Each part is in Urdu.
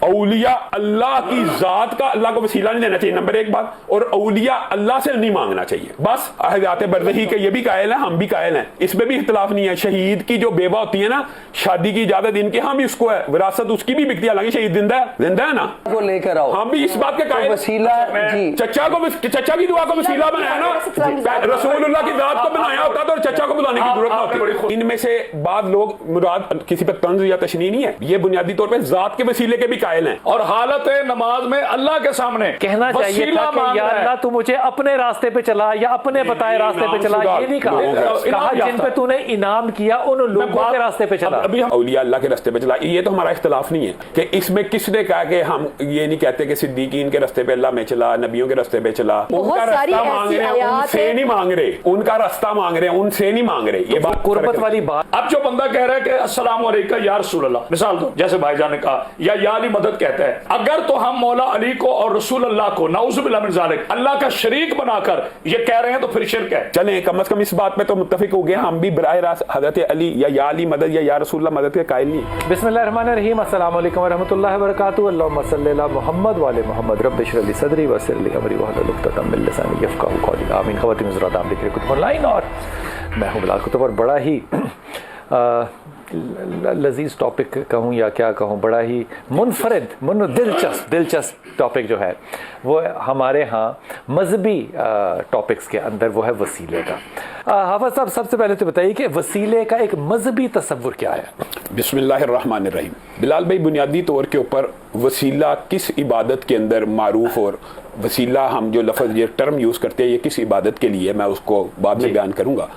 اولیاء اللہ کی ذات کا اللہ کو وسیلہ نہیں دینا چاہیے، نمبر ایک بات، اور اولیاء اللہ سے نہیں مانگنا چاہیے، بس حضرات برزخی کے یہ بھی قائل ہیں، ہم بھی قائل ہیں، اس میں بھی اختلاف نہیں ہے۔ شہید کی جو بیوہ ہوتی ہے نا، شادی کی اجازت ان کے ہاں بھی اس کو ہے، وراثت اس کی بھی بکتی ہے، حالانکہ شہید زندہ ہے نا، کو لے کر آؤ، ہم بھی اس بات کے قائل۔ وسیلہ جی چچا کی دعا کو وسیلہ بنایا نا، رسول اللہ کی ذات کو بنایا ہوتا تو چچا کو بلانے کی ضرورت نہ ہوتی۔ ان میں سے بعض لوگ مراد کسی پہ طنز یا تشنیع نہیں ہے، یہ بنیادی طور پہ ذات کے وسیلے کے بھی قائل ہیں، اور حالت نماز میں اللہ کے سامنے کہنا چاہیے تھا کہ یا اللہ تو مجھے اپنے راستے پہ چلا یا اپنے بتائے راستے پہ چلا، یہ نہیں کہا جن پہ تو نے انعام کیا ان لوگوں کے راستے پہ چلا۔ ابھی ہم اولیاء اللہ کے راستے پہ چلا، یہ تو ہمارا اختلاف نہیں ہے کہ اس میں کس نے کہا کہ ہم یہ نہیں کہتے کہ صدیقین کے راستے پہ اللہ میں چلا، نبیوں کے راستے پہ چلا، ان کا راستہ مانگ رہے ہیں، ان سے نہیں مانگ رہے، ان کا راستہ مانگ رہے ہیں، ان سے نہیں مانگ رہے، یہ بات قربت والی بات۔ اب جو بندہ کہہ رہا ہے کہ السلام علیکم یا رسول اللہ، مثال دو جیسے بھائی جان نے کہا، یا علی مدد کہتا ہے، اگر تو ہم مولا علی کو اور رسول اللہ کو نعوذ باللہ من ذالک اللہ کا شریک بنا کر یہ کہہ رہے ہیں تو پھر شرک ہے۔ چلیں کم از کم اس بات پہ تو متفق ہو گئے، ہم بھی براہ راست حضرت علی یا علی مدد یا رسول اللہ مدد کے قائل نہیں۔ بسم اللہ الرحمن الرحیم، السلام علیکم ورحمۃ اللہ وبرکاتہ، اللہم صلی علی محمد وعلی محمد، رب اشرح لی صدری ویسر لی امری واحلل عقدۃ من لسانی یفقہوا قولی، آمین۔ خواتین حضرات، آپ دیکھ رہے کتب آن لائن اور میں ہوں بلال کتب، اور بڑا ہی لذیذ ٹاپک کہوں یا کیا کہوں، بڑا ہی دلچسپ ٹاپک جو ہے وہ ہمارے ہاں مذہبی ٹاپکس کے اندر وہ ہے وسیلے کا۔ حافظ صاحب سب سے پہلے تو بتائیے کہ وسیلے کا ایک مذہبی تصور کیا ہے؟ بسم اللہ الرحمن الرحیم۔ بلال بھائی، بنیادی طور کے اوپر وسیلہ کس عبادت کے اندر معروف، اور وسیلہ ہم جو لفظ یہ ٹرم یوز کرتے ہیں یہ کس عبادت کے لیے، میں اس کو بعد میں بیان کروں گا،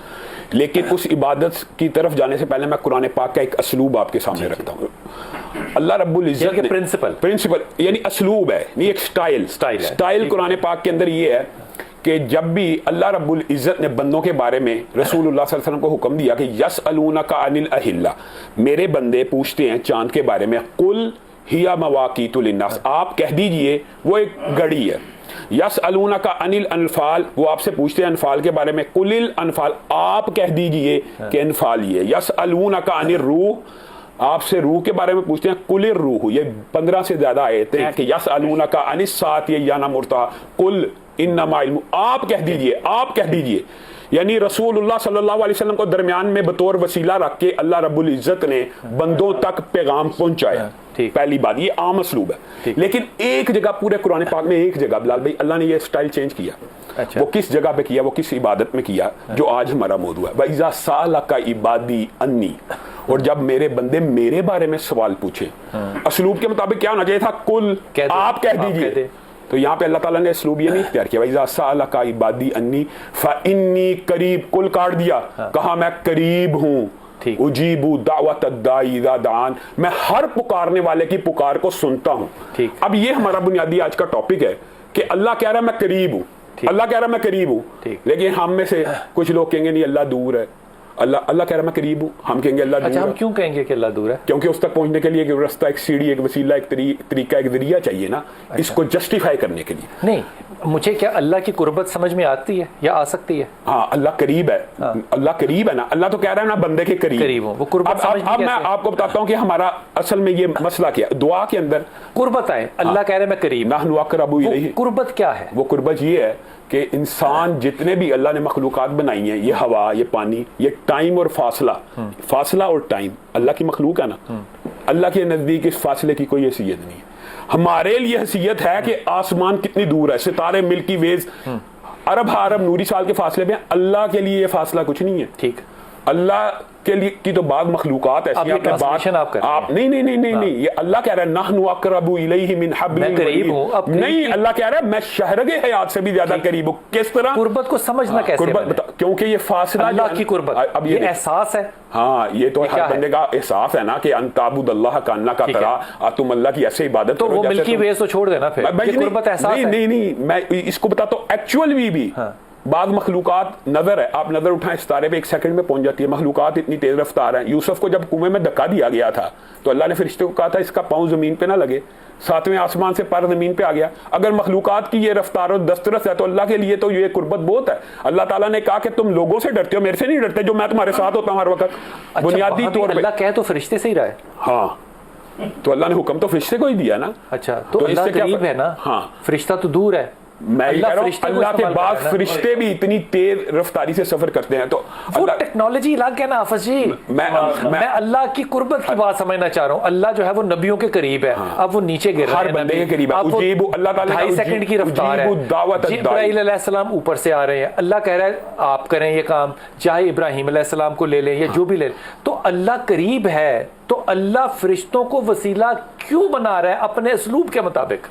لیکن اس عبادت کی طرف جانے سے پہلے میں قرآن پاک کا ایک اسلوب آپ کے سامنے رکھتا ہوں۔ اللہ رب العزت نے پرنسپل یعنی اسلوب ہے، نہیں ایک سٹائل قرآن پاک کے اندر یہ ہے کہ جب بھی اللہ رب العزت نے بندوں کے بارے میں رسول اللہ صلی اللہ علیہ وسلم کو حکم دیا کہ یسألونک عن الاہلہ، میرے بندے پوچھتے ہیں چاند کے بارے میں، قل ہی مواقیت للناس، آپ کہہ دیجئے وہ ایک گھڑی ہے۔ یسألونک عن الانفال، وہ آپ سے پوچھتے ہیں انفال کے بارے میں، قل الانفال، آپ کہہ دیجئے کہ انفال یہ۔ یسألونک عن الروح، آپ سے روح کے بارے میں پوچھتے ہیں، قل الروح، یہ 15 سے زیادہ آیتیں ہیں کہ یسألونک عن الساعۃ ایان مرساھا، قل انما علم، آپ کہہ دیجئے، یعنی رسول اللہ صلی اللہ علیہ وسلم کو درمیان میں بطور وسیلہ رکھ کے اللہ رب العزت نے بندوں تک پیغام پہنچایا۔ پہلی بات یہ عام اسلوب ہے، لیکن ایک جگہ پورے قرآن پاک میں ایک جگہ بلال بھائی اللہ نے یہ سٹائل چینج کیا، وہ کس جگہ پہ کیا، وہ کس عبادت میں کیا جو آج ہمارا موضوع ہے، وَإِذَا سَأَلَكَ عِبَادِي عَنِّي، اور جب میرے بندے میرے بارے میں سوال پوچھے، اسلوب کے مطابق کیا ہونا چاہیے تھا، قل، آپ کہہ دیجئے، تو یہاں پہ اللہ تعالیٰ نے اسلوب یہ نہیں اختیار کیا، وَإِذَا سَأَلَكَ عِبَادِي عَنِّي فَإِنِّي قَرِيب، قل کاٹ دیا، کہا میں قریب ہوں، اجیب دعوت الداعی اذا دعان، میں ہر پکارنے والے کی پکار کو سنتا ہوں۔ اب یہ ہمارا بنیادی آج کا ٹاپک ہے کہ اللہ کہہ رہا ہے میں قریب ہوں، اللہ کہہ رہا ہے میں قریب ہوں، لیکن ہم میں سے کچھ لوگ کہیں گے نہیں اللہ دور ہے، اللہ کہہ رہا ہے میں قریب ہوں، ہم کہیں گے اللہ دور ہے۔ ہم کیوں کہیں گے کہ اللہ دور ہے؟ کیونکہ اس تک پہنچنے کے لیے ایک رستہ، ایک سیڑھی، ایک وسیلہ، ایک طریقہ، ایک ذریعہ چاہیے نا، اس کو جسٹیفائی کرنے کے لیے۔ نہیں، مجھے کیا اللہ کی قربت سمجھ میں آتی ہے یا آ سکتی ہے؟ ہاں اللہ قریب ہے، اللہ قریب ہے نا، اللہ تو کہہ رہا ہے نا بندے کے قریب ہوں، وہ قربت سمجھ اب میں آپ کو بتاتا ہوں کہ ہمارا اصل میں یہ مسئلہ کیا ہے، دعا کے اندر قربت ہے، اللہ کہہ رہے ہیں میں قریب، نحن اقرب الیہ، قربت کیا ہے؟ وہ قربت یہ ہے کہ انسان جتنے بھی اللہ نے مخلوقات بنائی ہیں، یہ ہوا، یہ پانی، یہ ٹائم اور فاصلہ اور ٹائم اللہ کی مخلوق ہے نا، اللہ کے نزدیک اس فاصلے کی کوئی حیثیت نہیں ہے۔ ہمارے لیے حیثیت ہے کہ آسمان کتنی دور ہے، ستارے، ملکی ویز ارب نوری سال کے فاصلے میں، اللہ کے لیے یہ فاصلہ کچھ نہیں ہے۔ ٹھیک، اللہ کے لیے کی تو بعض مخلوقات ایسی ہیں، آپ نہیں، یہ اللہ کہہ رہا ہے نحن اقرب الیہ من حبل الورید، نہیں، اللہ کہہ رہا ہے میں شہرگ حیات سے بھی زیادہ قریب ہوں۔ کس طرح؟ قربت کو سمجھنا کیسے؟ کیونکہ یہ فاصلہ اللہ کی قربت، اب یہ احساس ہے، ہاں یہ تو ہر بندے کا احساس ہے نا کہ ان تعبد اللہ کانک تراہ، تم اللہ کی ایسے عبادت کرو، تو وہ ملکی ویز تو چھوڑ دینا پھر، یہ قربت احساس ہے۔ نہیں، میں اس کو بتاتا ہوں ایکچوئل بھی بعض مخلوقات نظر ہے، آپ نظر اٹھائیں ستارے پہ 1 سیکنڈ میں پہنچ جاتی ہے، مخلوقات اتنی تیز رفتار ہیں۔ یوسف کو جب کنویں میں دھکا دیا گیا تھا تو اللہ نے فرشتے کو کہا تھا اس کا پاؤں زمین پہ نہ لگے، 7ویں آسمان سے پر زمین پہ آ گیا۔ اگر مخلوقات کی یہ رفتار اور دسترس ہے تو اللہ کے لیے تو یہ قربت بہت ہے۔ اللہ تعالیٰ نے کہا کہ تم لوگوں سے ڈرتے ہو، میرے سے نہیں ڈرتے جو میں تمہارے ساتھ ہوتا ہوں ہر وقت۔ بنیادی طور پہ اللہ کہے تو فرشتے سے ہی رہا ہے۔ ہاں تو اللہ نے حکم تو فرشتے کو ہی دیا نا. اچھا تو اللہ اس سے قریب ہے نا, ہاں فرشتہ تو دور ہے. میں یہ کہہ رہا ہوں اللہ کے بعد فرشتے بھی اتنی تیز رفتاری سے سفر کرتے ہیں. تو وہ ٹیکنالوجی الگ ہے نا حافظ جی. میں اللہ کی قربت کی بات سمجھنا چاہ رہا ہوں. اللہ جو ہے وہ نبیوں کے قریب ہے, اب وہ نیچے گر رہے ہیں, ہر بندے کے قریب ہے. اجیب اللہ تعالیٰ 2.5 سیکنڈ کی رفتار ہے. جبرائیل علیہ السلام اوپر سے آ رہے ہیں, اللہ کہہ رہا ہے آپ کریں یہ کام, چاہے ابراہیم علیہ السلام کو لے لیں یا جو بھی لے لیں. تو اللہ قریب ہے, تو اللہ فرشتوں کو وسیلہ کیوں بنا رہا ہے اپنے اسلوب کے مطابق؟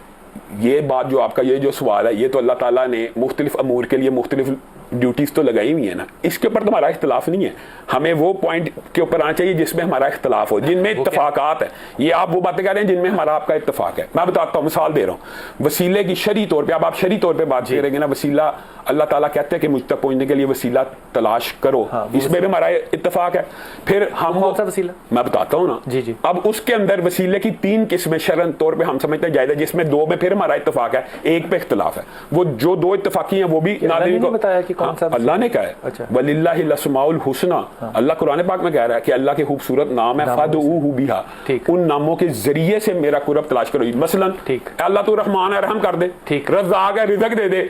یہ بات جو آپ کا یہ جو سوال ہے, یہ تو اللہ تعالیٰ نے مختلف امور کے لیے مختلف ڈیوٹیز تو لگائی ہوئی ہیں نا. اس کے اوپر تو ہمارا اختلاف نہیں ہے. ہمیں وہ پوائنٹ کے اوپر آنا چاہیے جس میں ہمارا اختلاف ہو, جن میں اتفاقات ہیں. یہ آپ وہ باتیں کہہ رہے ہیں جن میں ہمارا آپ کا اتفاق ہے. میں بتاتا ہوں, مثال دے رہا ہوں. وسیلے کی شرعی طور پہ, اب آپ شرعی طور پہ بات کریں گے نا, وسیلہ اللہ تعالیٰ کہتے ہیں کہ مجھ تک پہنچنے کے لیے وسیلہ تلاش کرو, اس میں بھی ہمارا اتفاق ہے. پھر ہم وسیلہ میں بتاتا ہوں نا. جی اب اس کے اندر وسیلے کی 3 قسمیں شرعن طور پہ ہم سمجھتے ہیں جائز ہے, جس میں 2 میں پھر ہمارا اتفاق ہے, 1 پہ اختلاف ہے. وہ جو 2 اتفاقی ہیں وہ بھی ناظرین کو بتایا کہ کون سا اللہ نے کہا ہے. وَلِلَّهِ الْأَسْمَاءُ الْحُسْنَى, اللہ قرآن پاک میں کہہ رہا ہے کہ اللہ کے خوبصورت نام ہے, فَادْعُوهُ بِهَا, ان ناموں کے ذریعے سے میرا قرب تلاش کرو. مثلا اللہ تو رحمان ہے, رحم کر دے, رزاق ہے, رزق دے دے,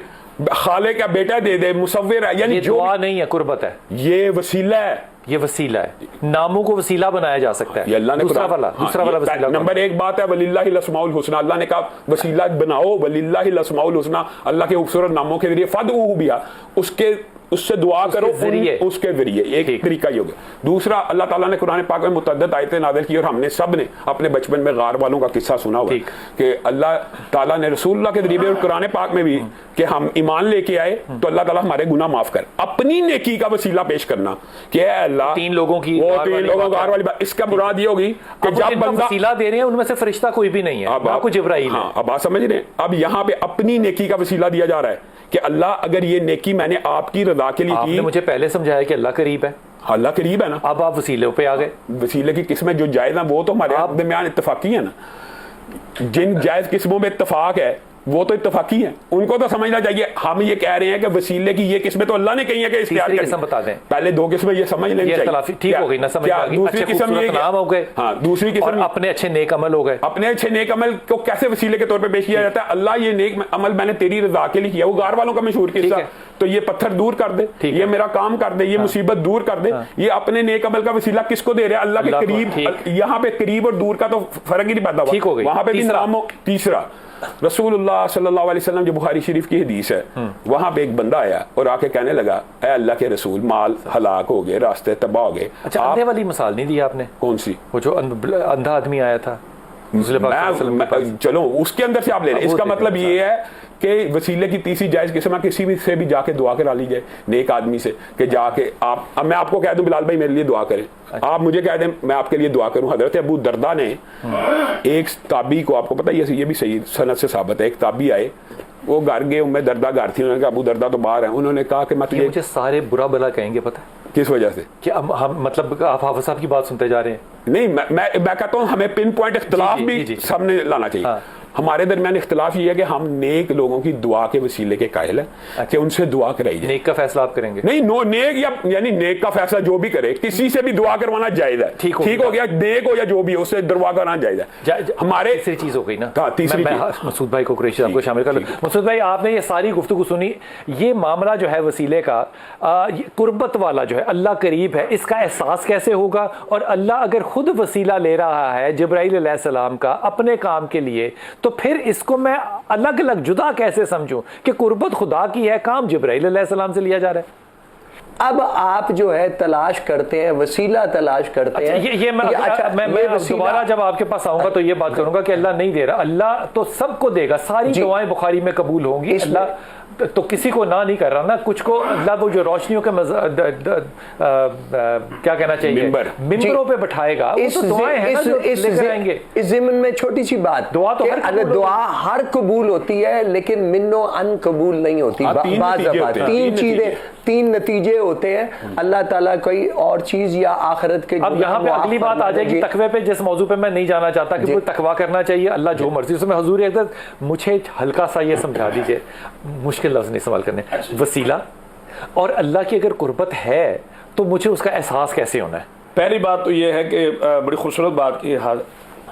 خالق ہے, بیٹا دے دے, مصور ہے. یعنی جو دعا نہیں ہے, قربت ہے, یہ وسیلہ ہے. یہ وسیلہ ہے. ناموں کو وسیلہ بنایا جا سکتا ہے. یہ اللہ نے دوسرا والا وسیلہ نمبر 1 بات ہے وَلِلَّهِ الْأَسْمَاءُ الْحُسْنَى, اللہ نے کہا وسیلہ بناؤ, وَلِلَّهِ الْأَسْمَاءُ الْحُسْنَى, اللہ کے خوبصورت ناموں کے ذریعے, فَادْعُوهُ بِهَا, اس سے دعا کرو, اس کے ذریعے. ایک طریقہ یہ ہوگا. دوسرا, اللہ تعالیٰ نے قرآن پاک میں متعدد آیتیں نازل کی, اور ہم نے سب نے اپنے بچپن میں غار والوں کا قصہ سنا ہوا کہ اللہ تعالیٰ نے رسول اللہ کے ذریعے اور قرآن پاک میں بھی کہ ہم ایمان لے کے آئے تو اللہ تعالیٰ ہمارے گناہ معاف کر. اپنی نیکی کا وسیلہ پیش کرنا کہ اے اللہ 3 لوگوں کی غار والی بات, اس کا مراد یہ ہوگی کہ جب بندہ وسیلہ دے رہے ہیں ان میں سے فرشتہ کوئی بھی نہیں ہے, نہ کوئی جبرائیل ہے. اب آپ سمجھ رہے ہیں, اب یہاں پہ اپنی نیکی کا وسیلہ دیا جا رہا ہے کہ اللہ اگر یہ نیکی میں نے آپ کی رضا کے لیے کی. آپ نے مجھے پہلے سمجھایا کہ اللہ قریب ہے, اللہ قریب ہے نا. اب آپ وسیلوں پہ آ گئے. وسیلے کی قسمیں جو جائز ہیں وہ تو ہمارے درمیان اتفاقی ہیں نا. جن جائز قسموں میں اتفاق ہے وہ تو اتفاقی ہیں, ان کو تو سمجھنا چاہیے. ہم یہ کہہ رہے ہیں کہ وسیلے کی یہ قسمیں تو اللہ نے کہی ہیں کہ اختیار کریں. قسم بتا دیں, پہلے 2 قسمیں یہ سمجھ لیں چاہیے. ٹھیک ہو گئی نا, سمجھ آ گئی. دوسری قسم یہ نام ہو گئے, ہاں دوسری قسم اپنے اچھے نیک عمل ہو گئے. اپنے اچھے نیک عمل کو کیسے وسیلے کے طور پہ پیش کیا جاتا ہے؟ اللہ یہ نیک عمل میں نے تیری رضا کے لیے کیا. وہ غار والوں کا مشہور قصہ, تو یہ پتھر دور کر دے, یہ میرا کام کر دے, یہ مصیبت دور کر دے. یہ اپنے نیک عمل کا وسیلہ کس کو دے رہے ہیں؟ اللہ کے قریب. یہاں پہ قریب اور دور کا تو فرق ہی نہیں پیدا ہوا, وہاں پہ بھی نام. تیسرا, رسول اللہ صلی اللہ علیہ وسلم جو بخاری شریف کی حدیث ہے, وہاں پہ ایک بندہ آیا اور آ کے کہنے لگا اے اللہ کے رسول, مال ہلاک ہو گئے, راستے تباہ ہو گئے. اچھا, اندھے والی مثال نہیں دی آپ نے. کون سی؟ وہ جو اندھا آدمی آیا تھا. چلو اس کے اندر سے آپ لے لیں. اس کا مطلب یہ ہے کہ وسیلے کی تیسری جائز قسم ہے کسی بھی سے بھی جا کے دعا کرا لیجئے, نیک آدمی سے, کہ جا کے آپ, اب میں آپ کو کہہ دوں بلال بھائی میرے لیے دعا کریں, آپ مجھے کہہ دیں میں آپ کے لیے دعا کروں. حضرت ابو دردہ نے ایک تابعی کو, آپ کو پتہ یہ بھی صحیح سند سے ثابت ہے, ایک تابعی آئے, وہ گھر گئے, میں دردہ گھر تھی, انہوں نے کہا ابو دردہ تو باہر ہیں. انہوں نے کہا کہ میں تجھے, مجھے سارے برا بلا کہیں گے, پتہ کس وجہ سے کہ ہم مطلب آپ حافظ صاحب کی بات سنتے جا رہے ہیں. نہیں, میں کہتا ہوں ہمیں پن پوائنٹ اختلاف بھی سامنے لانا چاہیے. ہمارے درمیان اختلاف یہ ہے کہ ہم نیک لوگوں کی دعا کے وسیلے کے قائل ہیں کہ ان سے دعا کرائی جائے. نیک کا فیصلہ آپ کریں گے؟ نہیں, نیک یا یعنی نیک کا فیصلہ جو بھی کرے, کسی سے بھی دعا کروانا جائز ہے. ٹھیک ہو گیا, نیک ہو یا جو بھی ہو, اس سے دعا کروانا جائز ہے. ہمارے تیسری چیز ہو گئی نا. تیسری مسعود بھائی کو, قریشی صاحب کو شامل کر لو. مسعود بھائی, آپ نے یہ ساری گفتگو سنی, یہ معاملہ جو ہے وسیلے کا, قربت والا جو ہے, اللہ قریب ہے, اس کا احساس کیسے ہوگا؟ اور اللہ اگر خود وسیلہ لے رہا ہے جبرائیل علیہ السلام کا اپنے کام کے لیے, تو پھر اس کو میں الگ الگ جدا کیسے سمجھوں کہ قربت خدا کی ہے, کام جبرائیل علیہ السلام سے لیا جا رہا ہے؟ اب آپ جو ہے تلاش کرتے ہیں, وسیلہ تلاش کرتے ہیں. یہ میں دوبارہ جب آپ کے پاس آؤں گا تو یہ بات کروں گا کہ اللہ نہیں دے رہا, اللہ تو سب کو دے گا, ساری دعائیں بخاری میں قبول ہوں گی. اللہ تو کسی کو نہ نہیں کر رہا نا, کچھ کو اللہ وہ جو روشنیوں کے کیا کہنا چاہیے ممبروں پہ بٹھائے گا, وہ تو دعائیں ہیں نا جو لے کر آئیں گے. اس ضمن میں چھوٹی سی بات, دعا تو دعا ہر قبول ہوتی ہے لیکن من و ان قبول نہیں ہوتی. بعض دفعہ 3 چیزیں, 3 نتیجے ہوتے ہیں. اللہ تعالیٰ کوئی اور چیز یا آخرت کے. اب یہاں پہ اگلی بات آ جائے گی تقوی پہ, جس موضوع پہ میں نہیں جانا چاہتا کہ وہ تقوی کرنا چاہیے, اللہ جو مرضی. اس میں حضور اقدس مجھے ہلکا سا یہ سمجھا دیجئے, مشکل لفظ نہیں استعمال کرنے, وسیلہ اور اللہ کی اگر قربت ہے تو مجھے اس کا احساس کیسے ہونا ہے؟ پہلی بات تو یہ ہے کہ بڑی خوبصورت بات کی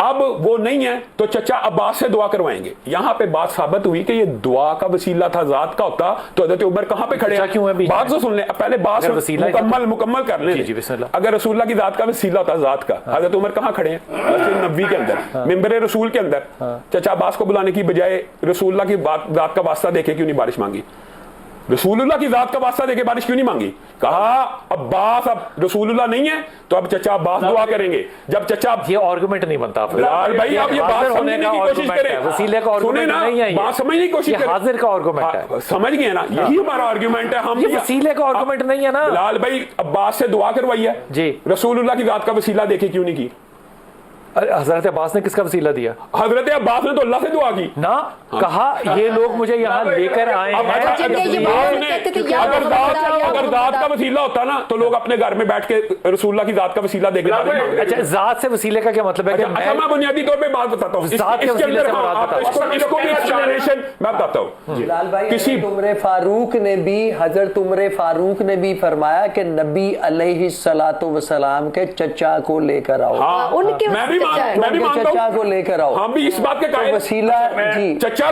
اب وہ نہیں ہے تو چچا عباس سے دعا کروائیں گے. یہاں پہ بات ثابت ہوئی کہ یہ دعا کا وسیلہ تھا, ذات کا ہوتا تو حضرت عمر کہاں پہ کھڑے ہیں؟ بات تو سن لیں پہلے, بات مکمل کر لیں. اگر رسول اللہ کی ذات کا وسیلہ ہوتا, ذات کا, حضرت عمر کہاں کھڑے ہیں؟ مسجد نبوی کے اندر, ممبر رسول کے اندر. چچا عباس کو بلانے کی بجائے رسول اللہ کی ذات کا واسطہ دیکھے کیوں نہیں بارش مانگی؟ رسول اللہ کی ذات کا واسطہ دے کے بارش کیوں نہیں مانگی؟ کہا عباس اب رسول اللہ نہیں ہے تو اب چچا عباس دعا کریں گے. جب چچا, یہ آرگومنٹ نہیں بنتا بلال بھائی, آپ یہ بات سمجھنے کی کوشش کریں, وسیلے کا آرگومنٹ نہیں ہے, بات سمجھنے کی کوشش کریں. حاضر کا آرگومنٹ ہے, سمجھ گئے نا, یہی ہمارا آرگومنٹ ہے. ہم یہ وسیلے کا آرگومنٹ نہیں ہے نا. بلال بھائی عباس سے دعا کروائی ہے جی, رسول اللہ کی ذات کا وسیلہ دیکھے کیوں نہیں کی؟ حضرت عباس نے کس کا وسیلہ دیا؟ حضرت عباس نے تو اللہ سے دعا کی نا, کہا یہ لوگ مجھے یہاں لے کر آئے ہیں. اگر ذات کا وسیلہ ہوتا نا تو لوگ اپنے گھر میں بیٹھ کے رسول اللہ کی ذات کا وسیلہ دیکھ لیتے. اچھا, ذات سے وسیلے کا کیا مطلب ہے؟ اچھا میں بنیادی طور پہ بات بتاتا ہوں, اس کو بھی ایکسپلینیشن میں بتاتا ہوں. بلال بھائی, حضرت عمر فاروق نے بھی فرمایا کہ نبی علیہ الصلوۃ والسلام کے چچا کو لے کر آؤ, میں بھی چچا کو لے کر آؤ. ہم بھی اس بات کے قائل, وسیلہ جی, چچا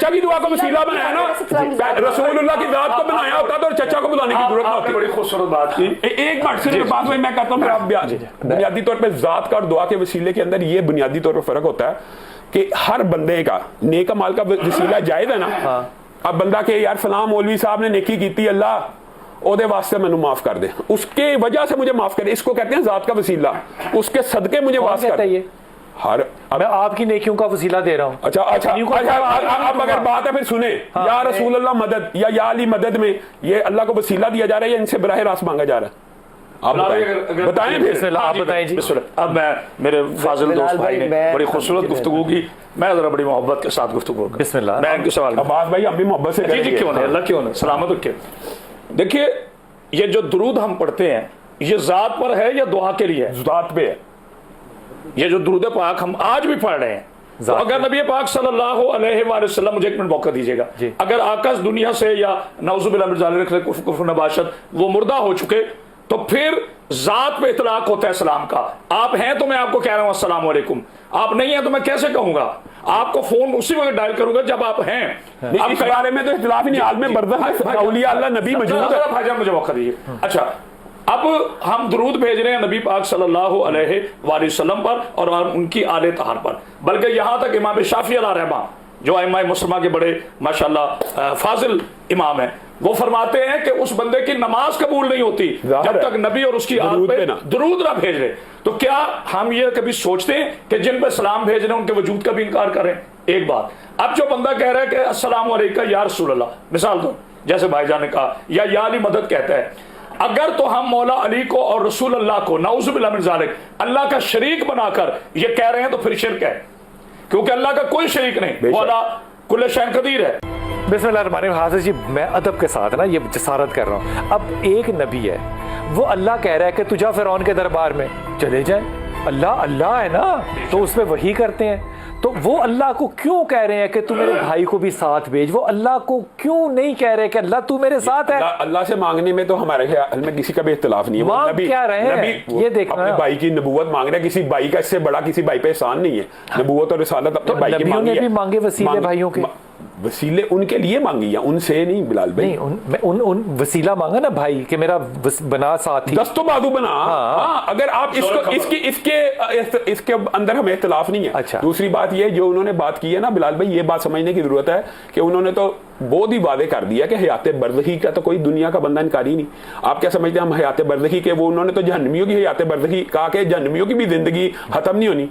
کی دعا کو وسیلہ بنایا نا, رسول اللہ کی ذات کو بنایا ہوتا تو چچا کو بلانے کی ضرورت ہوتی. بڑی خوبصورت بات کی. ایک بات صرف بات میں کرتا ہوں, بنیادی طور پہ ذات کا اور دعا کے وسیلے کے اندر یہ بنیادی طور پر فرق ہوتا ہے کہ ہر بندے کا نیک مال کا وسیلہ جائز ہے نا. اب بندہ کہ یار فلاں مولوی صاحب نے نیکی کیتی, اللہ او دے واسطے میں ماف کر دے, اس کے وجہ سے مجھے معاف کر دے, اس کو کہتے ہیں ذات کا وسیلہ, اس کے صدقے مجھے معاف کر دے. میں آپ کی نیکیوں کا وسیلہ دے رہا ہوں. اچھا اب اگر بات ہے پھر سنیں, یا رسول اللہ مدد یا علی مدد میں یہ اللہ کو وسیلہ دیا جا رہا ہے یا ان سے براہ راست مانگا جا رہا ہے؟ آپ بتائیں پھر. آپ بتائیں جی. اب میں میرے فاضل دوست بھائی نے بڑی خوبصورت گفتگو کی, میں ذرا بڑی محبت کے ساتھ گفتگو کروں. بسم اللہ. میں ان کے سوال عباس بھائی ہم بھی محبت سے کریں گے. کیوں نہیں, اللہ کیوں نہیں, سلامت رکھے. دیکھیے یہ جو درود ہم پڑھتے ہیں یہ ذات پر ہے یا دعا کے لیے؟ ذات پہ ہے. یہ جو درود پاک ہم آج بھی پڑھ رہے ہیں, تو اگر نبی پاک صلی اللہ علیہ وآلہ وسلم, مجھے ایک منٹ موقع دیجیے گا, اگر آقا دنیا سے یا نعوذ باللہ من ذالک کفر نباشت وہ مردہ ہو چکے تو پھر ذات پہ اطلاق ہوتا ہے سلام کا. آپ ہیں تو میں آپ کو کہہ رہا ہوں السلام علیکم, آپ نہیں ہیں تو میں کیسے کہوں گا؟ آپ کو فون اسی وقت ڈائل کروں گا جب آپ ہیں. اس بارے میں تو اختلاف نہیں, عالم برزخ ہے, اولیاء اللہ نبی موجود ہے. بھائی جان مجھے موقع دیجیے. اچھا, اب ہم درود بھیج رہے ہیں نبی پاک صلی اللہ علیہ وآلہ وسلم پر اور ان کی آل طاہر پر, بلکہ یہاں تک امام شافعی علیہ رحمہ جو ائمہ مسلمہ کے بڑے ماشاءاللہ فاضل امام ہیں, وہ فرماتے ہیں کہ اس بندے کی نماز قبول نہیں ہوتی جب تک نبی اور اس کی آل پہ درود نہ بھیج رہے. تو کیا ہم یہ کبھی سوچتے ہیں کہ جن پہ سلام بھیج رہے ہیں ان کے وجود کا بھی انکار کریں؟ ایک بات. اب جو بندہ کہہ رہا ہے کہ السلام علیکم یا رسول اللہ, مثال دو جیسے بھائی جان نے کہا, یا علی مدد کہتا ہے, اگر تو ہم مولا علی کو اور رسول اللہ کو نعوذ باللہ من ذالک اللہ کا شریک بنا کر یہ کہہ رہے ہیں تو پھر شرک ہے, کیونکہ اللہ کا کوئی شریک نہیں, مولا کل شیء قدیر ہے. بسم اللہ الرحمن الرحیم. حاضر جی, میں ادب کے ساتھ نا یہ جسارت کر رہا ہوں. اب ایک نبی ہے, وہ اللہ کہہ رہا ہے کہ تجھا فرعون کے دربار میں چلے جائیں. اللہ ہے نا, تو اس پہ وحی کرتے ہیں. تو وہ اللہ کو کیوں کہہ رہے ہیں کہ تو میرے بھائی کو بھی ساتھ بھیج؟ وہ اللہ کو کیوں نہیں کہہ رہے کہ اللہ تو میرے ساتھ ہے؟ اللہ سے مانگنے میں تو ہمارے خیال میں کسی کا بھی اختلاف نہیں ہے. مانگ کیا رہے ہیں یہ دیکھنا, اپنے بھائی کی نبوت مانگ رہے ہیں, کسی بھائی کا اس سے بڑا کسی بھائی پہ احسان نہیں ہے. نبوت اور رسالت اپنے بھائی کی مانگی ہے. نبیوں نے بھی مانگے وسیلے بھائیوں کے, وسیلے ان کے لیے مانگی ہیں, ان سے نہیں بلال بھائی. ان وسیلہ مانگا نا بھائی کہ میرا بنا ساتھی, دست و بازو بنا. اگر آپ اس کے اندر ہمیں اختلاف نہیں ہے. دوسری بات یہ جو انہوں نے بات کی ہے نا بلال بھائی, یہ بات سمجھنے کی ضرورت ہے کہ انہوں نے تو بہت ہی واضح کر دیا کہ حیات برزخی کا تو کوئی دنیا کا بندہ انکاری نہیں. آپ کیا سمجھتے ہیں ہم حیات برزخی کے, وہ انہوں نے تو جہنمیوں کی حیات برزخی کہا کہ جہنمیوں کی بھی زندگی ختم نہیں ہونی.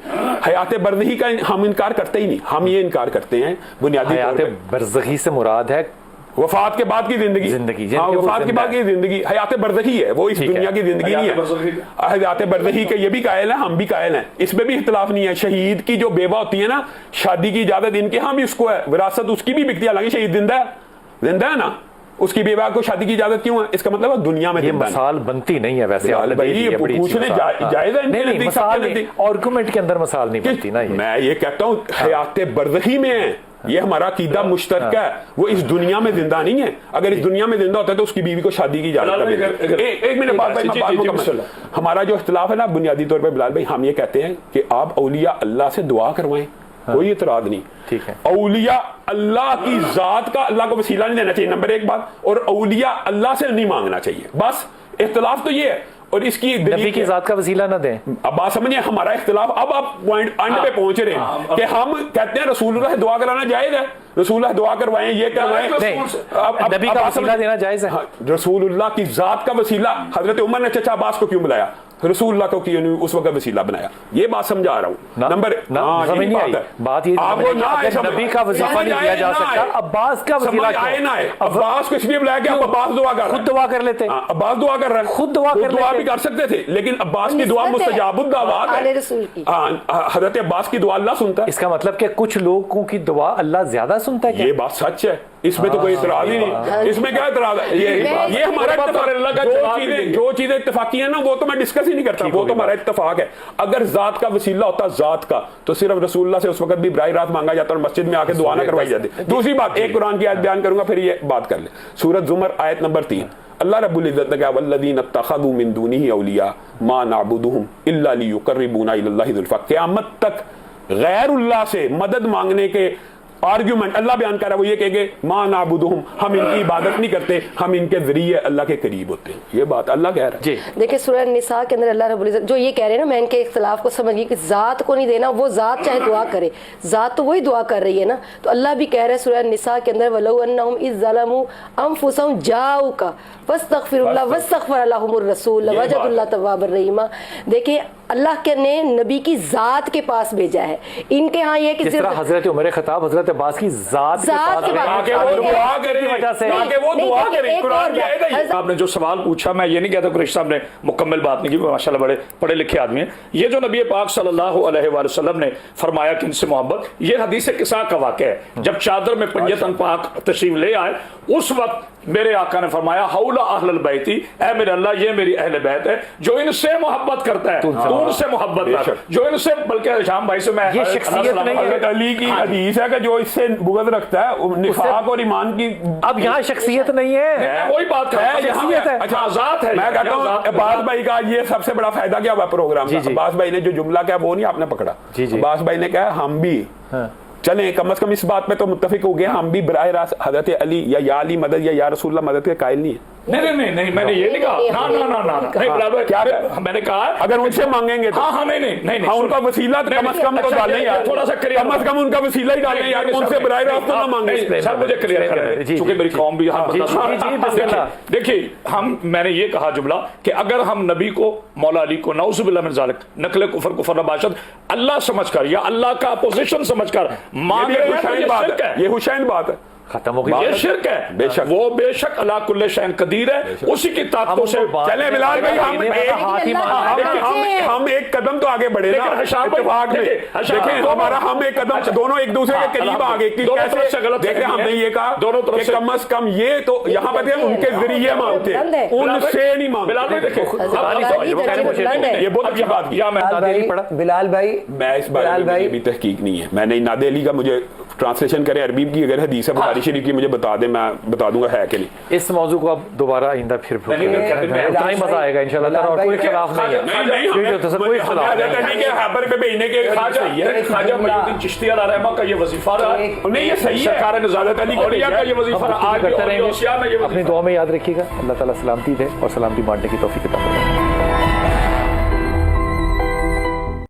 حیات برزخی کا ہم انکار کرتے ہی نہیں, ہم یہ انکار کرتے ہیں بنیادی حیات برزخی سے مراد ہے وفات کے بعد کی زندگی. ہاں, وفات کے بعد کی زندگی حیات برزخی ہے, وہ اس دنیا کی زندگی نہیں ہے. حیات برزخی کے یہ بھی قائل ہیں, ہم بھی قائل ہیں, اس میں بھی اختلاف نہیں ہے. شہید کی جو بیوہ ہوتی ہے نا, شادی کی اجازت ان کے ہاں بھی اس کو ہے, وراثت اس کی بھی بکتی ہے, حالانکہ شہید زندہ ہے نا, اس کی بیوہ کو شادی کی اجازت کیوں ہے؟ اس کا مطلب ہے دنیا میں یہ مثال بنتی نہیں ہے ویسے, پوچھنے جائز ہے نہیں, آرگومنٹ کے اندر مثال نہیں بنتی نا. میں یہ کہتا ہوں حیات برزخی میں ہے, یہ ہمارا عقیدہ مشترکہ ہے. وہ اس دنیا میں زندہ نہیں ہے. اگر اس دنیا میں زندہ ہوتا ہے تو اس کی بیوی کو شادی کی اجازت ہے. ایک منٹ بات بھائی, ہمارا جو اختلاف ہے نا بنیادی طور پہ بلال بھائی, ہم یہ کہتے ہیں کہ آپ اولیاء اللہ سے دعا کروائیں, کوئی اعتراض نہیں. ٹھیک ہے. اولیاء اللہ کی ذات کا اللہ کو وسیلہ نہیں دینا چاہیے, نمبر ایک بات. اور اولیاء اللہ سے نہیں مانگنا چاہیے, بس اختلاف تو یہ ہے. اور اس کی نبی کی ذات کا وسیلہ نہ دیں. اب بات سمجھے ہمارا اختلاف. اب آپ پوائنٹ اینڈ پہ پہنچ رہے ہیں کہ ہم کہتے ہیں رسول اللہ سے دعا کرانا جائز ہے, رسول اللہ دعا کروائیں, یہ کروائیں. نبی کا وسیلہ دینا جائز ہے. رسول اللہ کی ذات کا وسیلہ حضرت عمر نے چچا عباس کو کیوں بلایا, رسول اللہ کو کیوں نہیں اس وقت وسیلہ بنایا, یہ بات سمجھا رہا ہوں. نمبر بات یہ نبی کا وسیلہ نہیں دیا جا سکتا, عباس کا وسیلہ عباس کو اس لیے بلایا کہ عباس دعا کر رہا ہے, خود دعا کر لیتے. عباس دعا کر رہا ہے, خود دعا بھی کر سکتے تھے, لیکن عباس کی دعا مستجاب الدعوات ہے. حضرت عباس کی دعا اللہ سنتا ہے. اس کا مطلب کہ کچھ لوگوں کی دعا اللہ زیادہ سنتا ہے. یہ بات سچ ہے, اس میں تو کوئی اعتراض ہی نہیں. اس میں کیا اعتراض ہے؟ یہ ہمارا جو چیزیں اتفاقی ہیں نا وہ تو میں ڈسکس ہی نہیں کرتا, وہ تو ہمارا اتفاق ہے. اگر ذات کا وسیلہ ہوتا ذات کا تو صرف رسول اللہ سے اس وقت بھی براہ راست مانگا جاتا اور مسجد میں آ کے دعا نہ کروائی جاتی. دوسری بات, ایک قرآن کی آیت بیان کروں گا پھر یہ بات کر لیں. سورۃ زمر آیت نمبر 3, اللہ رب العزت نے کہا والذین اتخذوا من دونه اولیاء ما نعبدهم الا لیقربونا الی اللہ زلفی. قیامت تک غیر اللہ سے مدد مانگنے کے آرگیومنٹ اللہ بیان کر رہا ہے وہ یہ کہ ما نعبدهم, ہم ان کی عبادت نہیں کرتے, ہم ان کے ذریعے اللہ کے قریب ہوتے ہیں. یہ بات اللہ کہہ رہا ہے. جی دیکھیں سورہ نساء کے اندر اللہ رب العزت جو یہ کہہ رہے ہیں نا, میں ان کے اختلاف کو سمجھ گئی کہ ذات کو نہیں دینا, وہ ذات چاہے دعا کرے, ذات تو وہی دعا کر رہی ہے نا. تو اللہ بھی کہہ رہے ہیں سورہ نساء کے اندر وَلَوْ أَنَّهُمْ إِذْ ظَلَمُوا أَنفُسَهُمْ جَاءُوكَ فَاسْتَغْفِرُوا اللَّهَ وَاسْتَغْفَرَ لَهُمُ الرَّسُولُ لَوَجَدُوا اللَّهَ تَوَّابًا رَحِيمًا. دیکھیں اللہ کے نے نبی کی ذات کے پاس بھیجا ہے. ان کے ہاں یہ کہ جس طرح حضرت عمر خطاب حضرت عباس کی ذات کے آپ نے جو سوال پوچھا, میں یہ نہیں کہتا قریشی صاحب نے مکمل بات نہیں کی, ماشاءاللہ بڑے پڑھے لکھے آدمی ہیں. یہ جو نبی پاک صلی اللہ علیہ وآلہ وسلم نے فرمایا کہ ان سے محبت, یہ حدیث قصہ کا واقعہ ہے. جب چادر میں پنجتن پاک تشریف لے آئے اس وقت میرے آقا نے فرمایا حولا اہل البیتی, اے میرے اللہ یہ میری اہل بیت ہے جو ان سے محبت کرتا ہے, تو ان سے محبت کر, جو ان سے, بلکہ شام بھائی سے میں, یہ شخصیت نہیں ہے. علی کی حدیث ہے کہ جو اس سے بغض رکھتا ہے نفاق اور ایمان کی. اب یہاں شخصیت نہیں ہے, وہی بات ہے, شخصیت ہے. اچھا ذات ہے. میں کہتا ہوں عباس بھائی کا یہ سب سے بڑا فائدہ کیا ہوا پروگرام کا. عباس بھائی نے جو جملہ کہا وہ نہیں آپ نے پکڑا. عباس بھائی نے کہا ہم بھی چلیں کم از کم اس بات پہ تو متفق ہو گئے, ہم بھی براہ راست حضرت علی یا علی مدد یا رسول اللہ مدد کے قائل نہیں ہیں. نہیں میں نے یہ نہیں کہا. میں نے کہا اگر ان سے مانگیں گے تو نہیں ان کا وسیلہ کم از کم تو ڈالیں یار, تھوڑا سا کم از کم ان کا وسیلہ ہی ڈالیں یار, ان سے براہ راست تو نہ مانگیں. سر مجھے کلیئر کریں چونکہ میری قوم بھی یہاں. دیکھیے میں نے یہ کہا جملہ کہ اگر ہم نبی کو, مولا علی کو نعوذ باللہ من ذالک نقل کفر نباشد اللہ سمجھ کر یا اللہ کا اپوزیشن سمجھ کر مانگ رہے ہیں, یہ حسین بات ہے, ختم ہو گئی. یہ شرک ہے. بے شک وہ بے شک اللہ کل شین قدیر ہے, اسی کی طاقتوں سے. چلے بلال بھائی ہم ایک قدم تو آگے بڑھے نا اتفاق میں. دیکھیں ہمارا ہم ایک قدم دونوں ایک دوسرے کے قریب آ گئے. دیکھیں ہم نے یہ کہا کہ کم از کم یہ تو یہاں پہ ان کے ذریعے مانگتے, ان سے نہیں مانگتے. یہ بہت اچھی بات کی. بلال بھائی میں اس بارے میں بھی تحقیق نہیں ہے, میں نے نادے علی کا مجھے ٹرانسلیشن کرے عربی کی, اگر حدیث ہے بخاری شریف کی مجھے بتا دیں, میں بتا دوں گا ہے کہ نہیں. اس موضوع کو اب دوبارہ آئندہ پھر اتنا ہی مزہ آئے گا انشاءاللہ تعالی, اور کوئی خلاف نہیں ہے, کوئی خلاف نہیں ہے. خبر پہ بھیجنے کے خواجہ معین الدین چشتی علیہ الرحمہ کا یہ وظیفہ رہا ہے, نہیں یہ صحیح ہے. سرکار نزالت علی کا یہ وظیفہ رہا, آج بھی اپنی دعا میں یاد رکھیے گا. اللہ تعالیٰ سلامتی دے اور سلامتی بانٹنے کی توفیق عطا فرمائے.